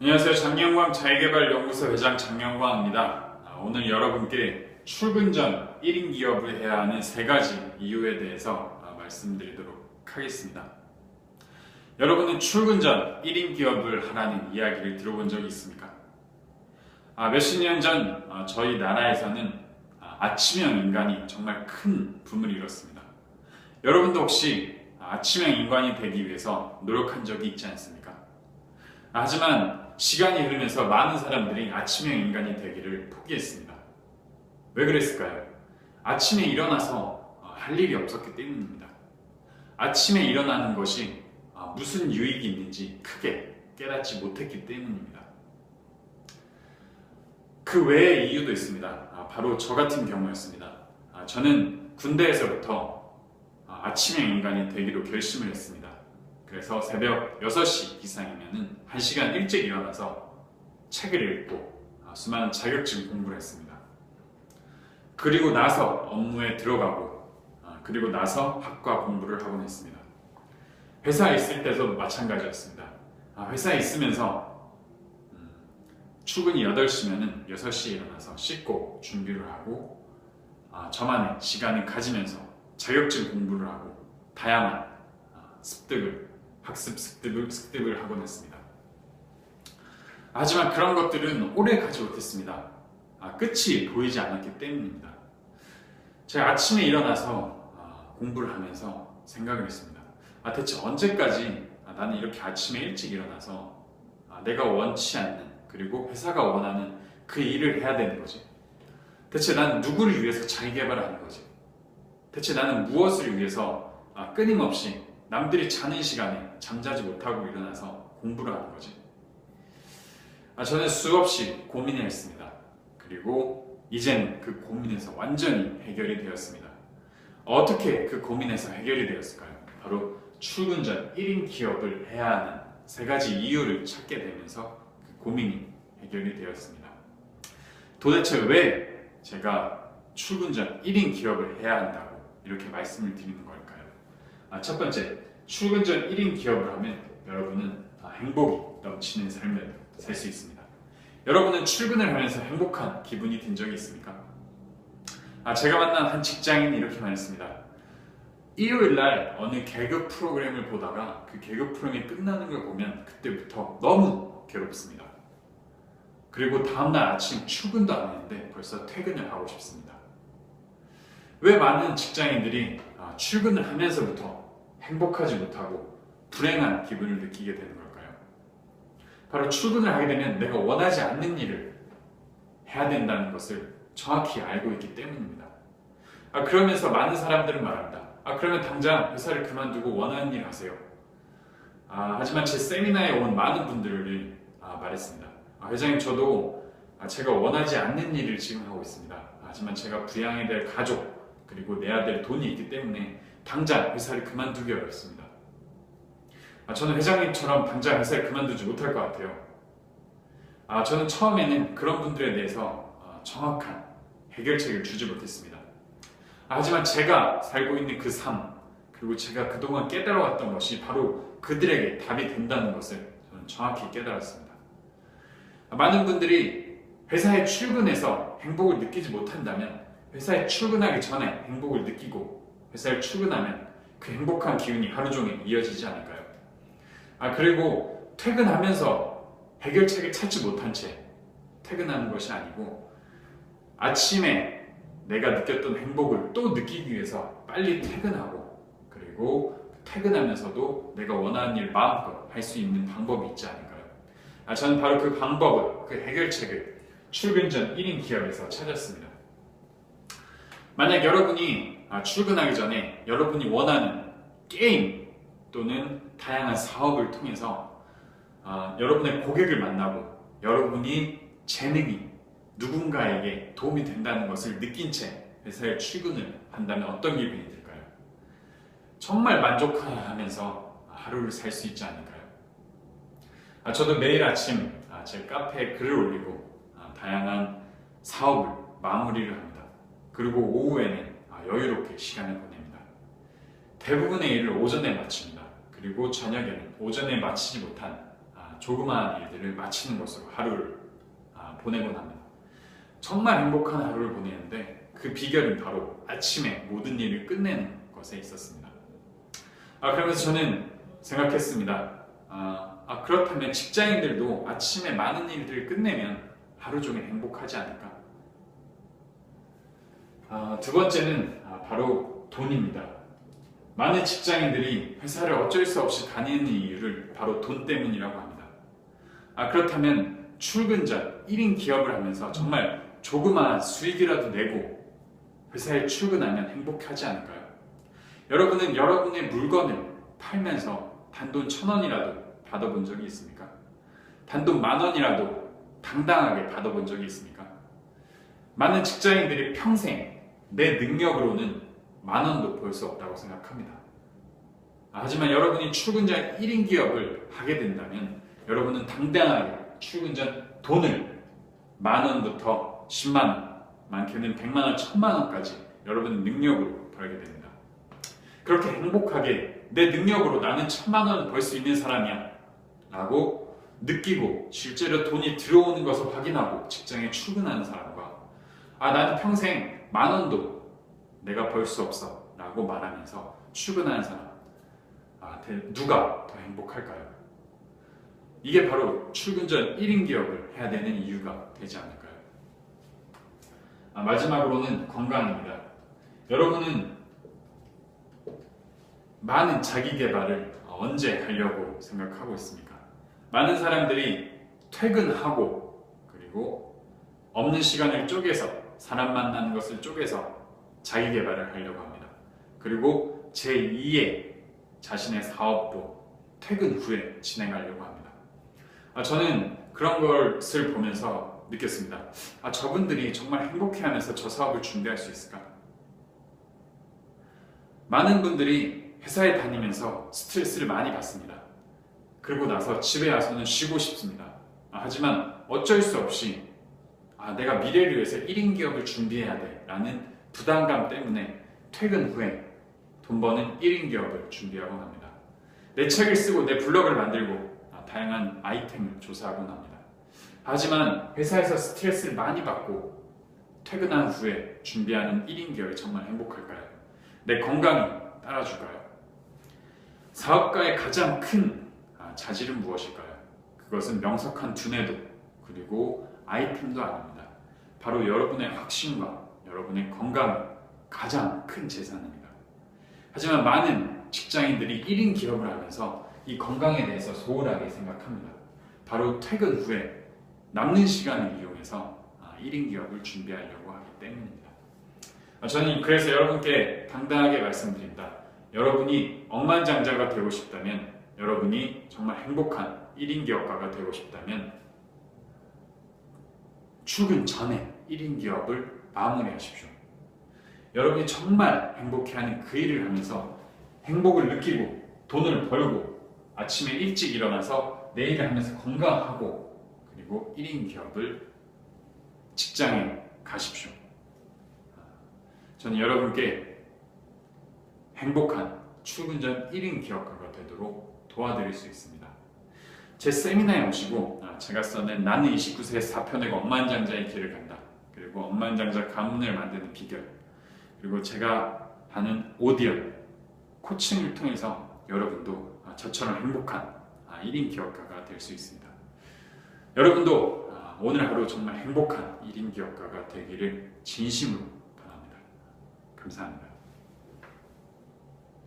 안녕하세요. 장영광 자기개발연구소 회장 장영광입니다. 오늘 여러분께 출근 전 1인 기업을 해야 하는 3가지 이유에 대해서 말씀드리도록 하겠습니다. 여러분은 출근 전 1인 기업을 하라는 이야기를 들어본 적이 있습니까? 몇십 년 전 저희 나라에서는 아침형 인간이 정말 큰 붐을 이뤘습니다. 여러분도 혹시 아침형 인간이 되기 위해서 노력한 적이 있지 않습니까? 하지만 시간이 흐르면서 많은 사람들이 아침형 인간이 되기를 포기했습니다. 왜 그랬을까요? 아침에 일어나서 할 일이 없었기 때문입니다. 아침에 일어나는 것이 무슨 유익이 있는지 크게 깨닫지 못했기 때문입니다. 그 외의 이유도 있습니다. 바로 저 같은 경우였습니다. 저는 군대에서부터 아침형 인간이 되기로 결심을 했습니다. 그래서 새벽 6시 이상이면 1시간 일찍 일어나서 책을 읽고 수많은 자격증 공부를 했습니다. 그리고 나서 업무에 들어가고 그리고 나서 학과 공부를 하곤 했습니다. 회사에 있을 때도 마찬가지였습니다. 회사에 있으면서 출근이 8시면 6시에 일어나서 씻고 준비를 하고 저만의 시간을 가지면서 자격증 공부를 하고 다양한 학습 습득을 하곤 했습니다. 하지만 그런 것들은 오래 가지 못했습니다. 끝이 보이지 않았기 때문입니다. 제가 아침에 일어나서 공부를 하면서 생각을 했습니다. 대체 언제까지 나는 이렇게 아침에 일찍 일어나서 내가 원치 않는 그리고 회사가 원하는 그 일을 해야 되는 거지? 대체 나는 누구를 위해서 자기 개발을 하는 거지? 대체 나는 무엇을 위해서 끊임없이 남들이 자는 시간에 잠자지 못하고 일어나서 공부를 하는 거지? 저는 수없이 고민을 했습니다. 그리고 이제는 그 고민에서 완전히 해결이 되었습니다. 어떻게 그 고민에서 해결이 되었을까요? 바로 출근 전 1인 기업을 해야 하는 3가지 이유를 찾게 되면서 그 고민이 해결이 되었습니다. 도대체 왜 제가 출근 전 1인 기업을 해야 한다고 이렇게 말씀을 드리는 걸까요? 첫 번째, 출근 전 1인 기업을 하면 여러분은 행복이 넘치는 삶을 살 수 있습니다. 여러분은 출근을 하면서 행복한 기분이 든 적이 있습니까? 제가 만난 한 직장인이 이렇게 말했습니다. 일요일날 어느 개그 프로그램을 보다가 그 개그 프로그램이 끝나는 걸 보면 그때부터 너무 괴롭습니다. 그리고 다음날 아침 출근도 안 했는데 벌써 퇴근을 하고 싶습니다. 왜 많은 직장인들이 출근을 하면서부터 행복하지 못하고 불행한 기분을 느끼게 되는 걸까요? 바로 출근을 하게 되면 내가 원하지 않는 일을 해야 된다는 것을 정확히 알고 있기 때문입니다. 그러면서 많은 사람들은 말합니다. 그러면 당장 회사를 그만두고 원하는 일 하세요. 하지만 제 세미나에 온 많은 분들이 말했습니다. 회장님, 저도 제가 원하지 않는 일을 지금 하고 있습니다. 하지만 제가 부양해야 될 가족 그리고 내야 될 돈이 있기 때문에 당장 회사를 두기 어렵습니다. 저는 회장님처럼 당장 회사를 그만두지 못할 것 같아요. 저는 처음에는 그런 분들에 대해서 정확한 해결책을 주지 못했습니다. 하지만 제가 살고 있는 그 삶, 그리고 제가 그동안 깨달아왔던 것이 바로 그들에게 답이 된다는 것을 저는 정확히 깨달았습니다. 많은 분들이 회사에 출근해서 행복을 느끼지 못한다면 회사에 출근하기 전에 행복을 느끼고 회사에 출근하면 그 행복한 기운이 하루 종일 이어지지 않을까요? 그리고 퇴근하면서 해결책을 찾지 못한 채 퇴근하는 것이 아니고 아침에 내가 느꼈던 행복을 또 느끼기 위해서 빨리 퇴근하고 그리고 퇴근하면서도 내가 원하는 일 마음껏 할 수 있는 방법이 있지 않을까요? 저는 바로 그 방법을, 그 해결책을 출근 전 1인 기업에서 찾았습니다. 만약 여러분이 출근하기 전에 여러분이 원하는 게임 또는 다양한 사업을 통해서 여러분의 고객을 만나고 여러분이 재능이 누군가에게 도움이 된다는 것을 느낀 채 회사에 출근을 한다면 어떤 기분이 들까요? 정말 만족하면서 하루를 살 수 있지 않을까요? 저도 매일 아침 제 카페에 글을 올리고 다양한 사업을 마무리를 합니다. 그리고 오후에는 여유롭게 시간을 보냅니다. 대부분의 일을 오전에 마칩니다. 그리고 저녁에는 오전에 마치지 못한 조그마한 일들을 마치는 것으로 하루를 보내곤 합니다. 정말 행복한 하루를 보내는데 그 비결은 바로 아침에 모든 일을 끝내는 것에 있었습니다. 그러면서 저는 생각했습니다. 그렇다면 직장인들도 아침에 많은 일들을 끝내면 하루 종일 행복하지 않을까? 두 번째는 바로 돈입니다. 많은 직장인들이 회사를 어쩔 수 없이 다니는 이유를 바로 돈 때문이라고 합니다. 그렇다면 출근 전 1인 기업을 하면서 정말 조그마한 수익이라도 내고 회사에 출근하면 행복하지 않을까요? 여러분은 여러분의 물건을 팔면서 단돈 1,000원이라도 받아본 적이 있습니까? 단돈 10,000원이라도 당당하게 받아본 적이 있습니까? 많은 직장인들이 평생 내 능력으로는 10,000원도 벌 수 없다고 생각합니다. 하지만 여러분이 출근 전 1인 기업을 하게 된다면 여러분은 당당하게 출근 전 돈을 10,000원부터 100,000원, 많게는 100만원, 1,000만원까지 여러분의 능력으로 벌게 됩니다. 그렇게 행복하게 내 능력으로 나는 1,000만원을 벌 수 있는 사람이야 라고 느끼고 실제로 돈이 들어오는 것을 확인하고 직장에 출근하는 사람과 나는 평생 10,000원도 내가 벌 수 없어 라고 말하면서 출근하는 사람, 누가 더 행복할까요? 이게 바로 출근 전 1인 기업을 해야 되는 이유가 되지 않을까요? 마지막으로는 건강입니다. 여러분은 많은 자기 개발을 언제 하려고 생각하고 있습니까? 많은 사람들이 퇴근하고 그리고 없는 시간을 쪼개서 사람 만나는 것을 쪼개서 자기 개발을 하려고 합니다. 그리고 제2의 자신의 사업도 퇴근 후에 진행하려고 합니다. 저는 그런 것을 보면서 느꼈습니다. 저분들이 정말 행복해하면서 저 사업을 준비할 수 있을까? 많은 분들이 회사에 다니면서 스트레스를 많이 받습니다. 그러고 나서 집에 와서는 쉬고 싶습니다. 하지만 어쩔 수 없이 내가 미래를 위해서 1인 기업을 준비해야 돼 라는 부담감 때문에 퇴근 후에 돈 버는 1인 기업을 준비하곤 합니다. 내 책을 쓰고 내 블로그를 만들고 다양한 아이템을 조사하곤 합니다. 하지만 회사에서 스트레스를 많이 받고 퇴근한 후에 준비하는 1인 기업이 정말 행복할까요? 내 건강이 따라줄까요? 사업가의 가장 큰 자질은 무엇일까요? 그것은 명석한 두뇌도 그리고 아이템도 아닙니다. 바로 여러분의 확신과 여러분의 건강이 가장 큰 재산입니다. 하지만 많은 직장인들이 1인 기업을 하면서 이 건강에 대해서 소홀하게 생각합니다. 바로 퇴근 후에 남는 시간을 이용해서 1인 기업을 준비하려고 하기 때문입니다. 저는 그래서 여러분께 당당하게 말씀드립니다. 여러분이 억만장자가 되고 싶다면, 여러분이 정말 행복한 1인 기업가가 되고 싶다면 출근 전에 1인 기업을 마무리하십시오. 여러분이 정말 행복해하는 그 일을 하면서 행복을 느끼고 돈을 벌고 아침에 일찍 일어나서 내 일을 하면서 건강하고 그리고 1인 기업을 직장에 가십시오. 저는 여러분께 행복한 출근 전 1인 기업가가 되도록 도와드릴 수 있습니다. 제 세미나에 오시고 제가 써낸 나는 29세에 4편의 억만장자의 길을 간다. 그리고 억만장자 가문을 만드는 비결, 그리고 제가 하는 오디오 코칭을 통해서 여러분도 저처럼 행복한 1인 기업가가 될 수 있습니다. 여러분도 오늘 하루 정말 행복한 1인 기업가가 되기를 진심으로 바랍니다. 감사합니다.